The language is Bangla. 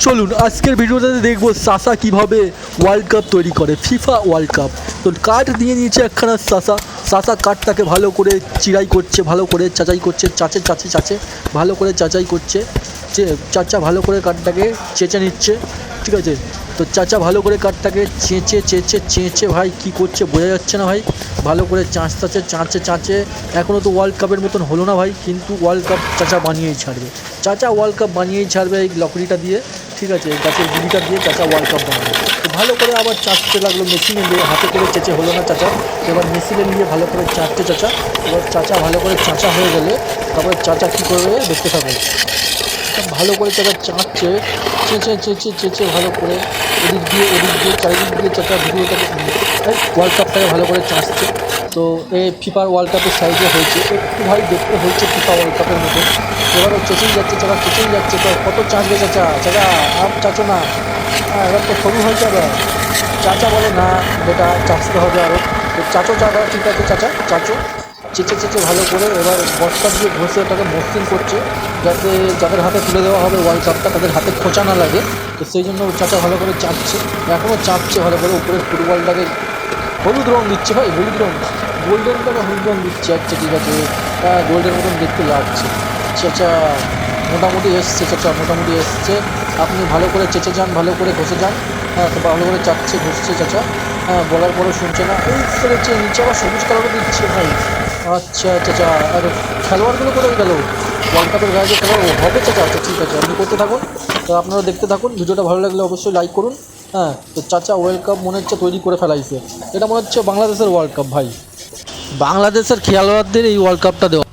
চলুন আজকের ভিডিওটাতে দেখবো সাসা কিভাবে ওয়ার্ল্ড কাপ তৈরি করে, ফিফা ওয়ার্ল্ড কাপ। তো কার্ড দিয়ে নিয়েছে একখানা সাসা কার্ডটাকে ভালো করে চিরাই করছে, ভালো করে চাচাই করছে, চাচে ভালো করে চাচাই করছে, চাচা ভালো করে কার্ডটাকে চেঁচে নিচ্ছে, ঠিক আছে। তো চাচা ভালো করে কার্ডটাকে চেঁচে ভাই কী করছে বোঝা যাচ্ছে না ভাই, ভালো করে চাঁচে। এখনও তো ওয়ার্ল্ড কাপের মতন হলো না ভাই, কিন্তু ওয়ার্ল্ড কাপ চাচা বানিয়েই ছাড়বে, চাচা ওয়ার্ল্ড কাপ বানিয়েই ছাড়বে এই লকড়িটা দিয়ে, ঠিক আছে। গাছের গুড়িটা দিয়ে চাচা ওয়ার্ল্ড কাপ বানাবে। তো ভালো করে আবার চাঁচতে লাগলো, মেশিনে দিয়ে হাতে করে চেঁচে হলো না চাচা, এবার মেশিনে নিয়ে ভালো করে চাঁচতে চাচা। এবার চাচা ভালো করে চাঁচা হয়ে গেলে তারপরে চাচা কী করবে দেখতে থাকবে। ভালো করে চাচা চাঁচছে, চেঁচে ভালো করে ওদিক দিয়ে চারিদিক দিয়ে চাচা ভিডিওটাকে ওয়ার্ল্ড কাপটাকে ভালো করে চাঁচছে। তো এই ফিফার ওয়ার্ল্ড কাপের সাইজে হয়েছে, একটু ভাই দেখতে হয়েছে ফিফা ওয়ার্ল্ড কাপের মতো। এবারও চেঁচেই যাচ্ছে চাচা, তো কত চাঁচবে চাচা আর চাচো না, এবার তো সরু হয়ে যাবে। চাচা বলে না বেটা চাঁচতে হবে আরও। তো চাচা ঠিক আছে চাচা চাচো, চেঁচে ভালো করে এবার বস্তা দিয়ে ঘষে ওটাকে মসৃণ করছে, যাতে যাদের হাতে তুলে দেওয়া হবে ওয়ার্ল্ড কাপটা তাদের হাতে খোঁচা না লাগে। তো সেই জন্য চাচা ভালো করে চাঁচছে, এখনও চাঁচছে ভালো করে, উপরে ফুটবলটাকে হলুদ রঙ দিচ্ছে ভাই, হলুদ রঙ গোল্ডেনটাকে হলুদ রঙ দিচ্ছে। আচ্ছা ঠিক আছে, গোল্ডের মতন দেখতে লাগছে। চাচা মোটামুটি এসছে, আপনি ভালো করে চেঁচে যান, ভালো করে ঘষে যান। হ্যাঁ, তো ভালো করে চাচ্ছে ঘষছে চাচা, হ্যাঁ বলার পরেও শুনছে না, এই ফেলেছে নিচে আবার সবুজ কালারও দিচ্ছে ভাই। আচ্ছা চাচা, আর খেলোয়াড়গুলো কোথায় গেল? ওয়ার্ল্ড কাপের গায়ে যে খেলোয়াড় হবে চাচা, আচ্ছা ঠিক আছে আপনি করতে থাকুন। তো আপনারা দেখতে থাকুন, ভিডিওটা ভালো লাগলে অবশ্যই লাইক করুন। হ্যাঁ, তো চাচা ওয়ার্ল্ড কাপ মনে হচ্ছে তৈরি করে ফেলাইছে, এটা মনে হচ্ছে বাংলাদেশের ওয়ার্ল্ড কাপ ভাই, বাংলাদেশের খেলোয়াড়দের এই ওয়ার্ল্ড কাপটা দেওয়া।